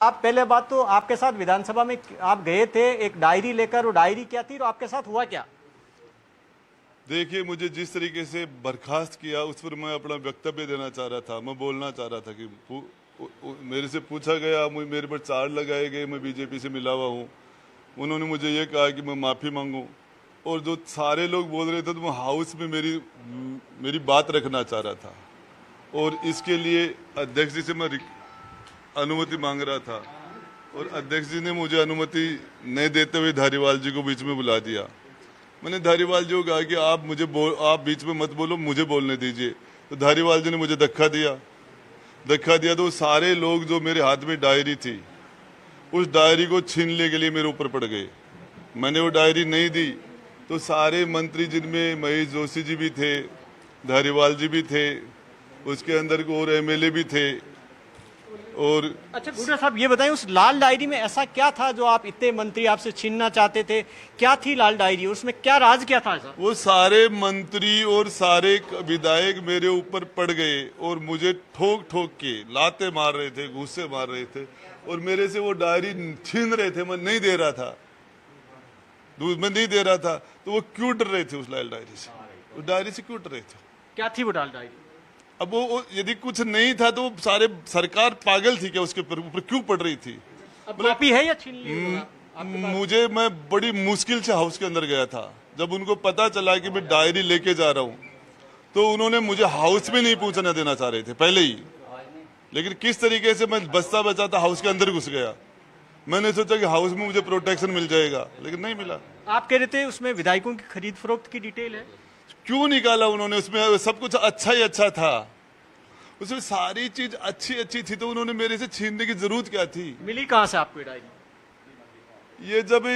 आप पहले बात तो आपके साथ विधानसभा में आप गए थे एक डायरी लेकर, वो डायरी क्या थी और आपके साथ हुआ क्या? देखिए, मुझे जिस तरीके से बर्खास्त किया उस पर मैं अपना वक्तव्य देना चाह रहा था। मैं बोलना चाह रहा था कि मेरे से पूछा गया, मेरे पर चार्ज लगाए गए, मैं बीजेपी से मिला हुआ हूँ। उन्होंने मुझे ये कहा कि मैं माफ़ी मांगूं, और जो सारे लोग बोल रहे थे तो मैं हाउस में मेरी बात रखना चाह रहा था, और इसके लिए अध्यक्ष जी से मैं अनुमति मांग रहा था, और अध्यक्ष जी ने मुझे अनुमति नहीं देते हुए धारीवाल जी को बीच में बुला दिया। मैंने धारीवाल जी को कहा कि आप बीच में मत बोलो, मुझे बोलने दीजिए। तो धारीवाल जी ने मुझे धक्का दिया तो सारे लोग जो मेरे हाथ में डायरी थी, उस डायरी को छीनने के लिए मेरे ऊपर पड़ गए। मैंने वो डायरी नहीं दी तो सारे मंत्री, जिनमें महेश जोशी जी भी थे, धारीवाल जी भी थे, उसके अंदर और एमएलए भी थे। और अच्छा गुड्डा साहब, ये बताएं उस लाल डायरी में ऐसा क्या था जो आप इतने मंत्री आपसे छीनना चाहते थे? क्या थी लाल डायरी, उसमें क्या राज क्या था ऐसा? वो सारे मंत्री और सारे विधायक मेरे ऊपर पड़ गए और मुझे ठोक ठोक के लाते मार रहे थे, घूंसे मार रहे थे, और मेरे से वो डायरी छीन रहे थे। मैं नहीं दे रहा था, तो वो क्यों डर रहे थे उस लाल डायरी से? उस डायरी से क्यों डर रहे थे? क्या थी वो लाल डायरी? अब वो यदि कुछ नहीं था तो सारे सरकार पागल थी क्या? उसके ऊपर क्यों पड़ रही थी? कॉपी है या छीन ली? मैं बड़ी मुश्किल से हाउस के अंदर गया था। जब उनको पता चला कि मैं डायरी लेके जा रहा हूँ तो उन्होंने मुझे हाउस में नहीं पहुंचने देना चाह रहे थे पहले ही। लेकिन किस तरीके से मैं बचता बचाता हाउस के अंदर घुस गया। मैंने सोचा कि हाउस में मुझे प्रोटेक्शन मिल जाएगा, लेकिन नहीं मिला। आप कह रहे थे उसमें विधायकों की खरीद फरोख्त की डिटेल है, क्यों निकाला उन्होंने? उसमें सब कुछ अच्छा ही अच्छा था, उसमें सारी चीज अच्छी थी, तो उन्होंने मेरे से छीनने की जरूरत क्या थी? मिली कहां से आपको डायरी? ये जब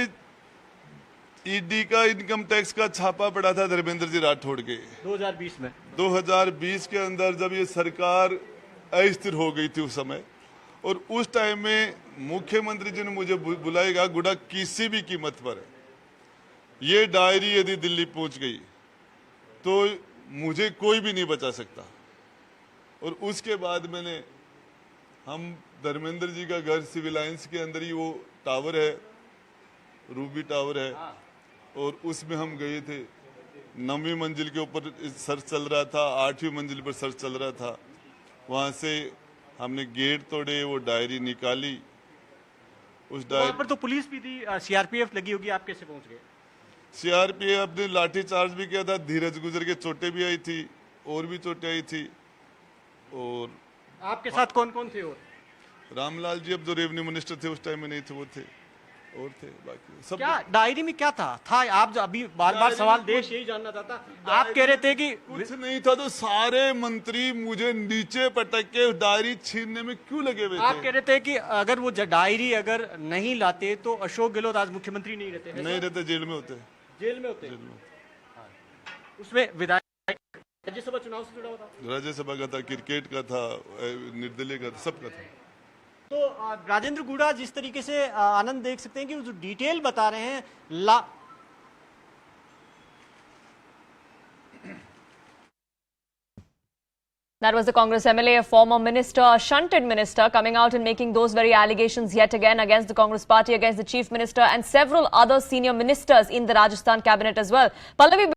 ईडी का इनकम टैक्स का छापा पड़ा था धर्मेंद्र जी राठौड़ के 2020 में, 2020 के अंदर, जब ये सरकार अस्थिर हो गई थी उस समय, और उस टाइम में मुख्यमंत्री जी ने मुझे बुलाएगा, गुड़ा किसी भी कीमत पर ये डायरी यदि दिल्ली पहुंच गई तो मुझे कोई भी नहीं बचा सकता। और उसके बाद हम धर्मेंद्र जी का घर सिविल लाइंस के अंदर ही वो टावर है, रूबी टावर है, और उसमें हम गए थे। 9वीं मंजिल के ऊपर सर्च चल रहा था, 8वीं मंजिल पर सर्च चल रहा था। वहां से हमने गेट तोड़े, वो डायरी निकाली। उस डायरी पर तो पुलिस भी थी, सीआरपीएफ लगी होगी, आप कैसे पहुंच गए? सीआरपीएफ ने लाठी चार्ज भी किया था, धीरज गुजर के चोटें भी आई थी, और भी चोटें आई थी। और आपके साथ कौन कौन थे? और रामलाल जी, अब जो रेवेन्यू मिनिस्टर थे उस टाइम में नहीं थे, वो थे, और थे बाकी सब। क्या डायरी में क्या था आप जो अभी बार बार सवाल देश यही जानना चाहता, आप कह रहे थे कि कुछ नहीं था, तो सारे मंत्री मुझे नीचे पटक के डायरी छीनने में क्यों लगे हुए थे? आप कह रहे थे कि अगर वो डायरी अगर नहीं लाते तो अशोक गहलोत आज मुख्यमंत्री नहीं रहते? नहीं रहते, जेल में होते। जेल में होते? उसमें विधायक राज्यसभा चुनाव से जुड़ा हुआ था, राज्यसभा का था, क्रिकेट का था, निर्दलीय का था, सबका था। तो राजेंद्र गुड़ा, जिस तरीके से आनंद देख सकते हैं कि जो डिटेल बता रहे हैं That was the Congress MLA, a former minister, a shunted minister, coming out and making those very allegations yet again against the Congress party, against the chief minister and several other senior ministers in the Rajasthan cabinet as well. Pallavi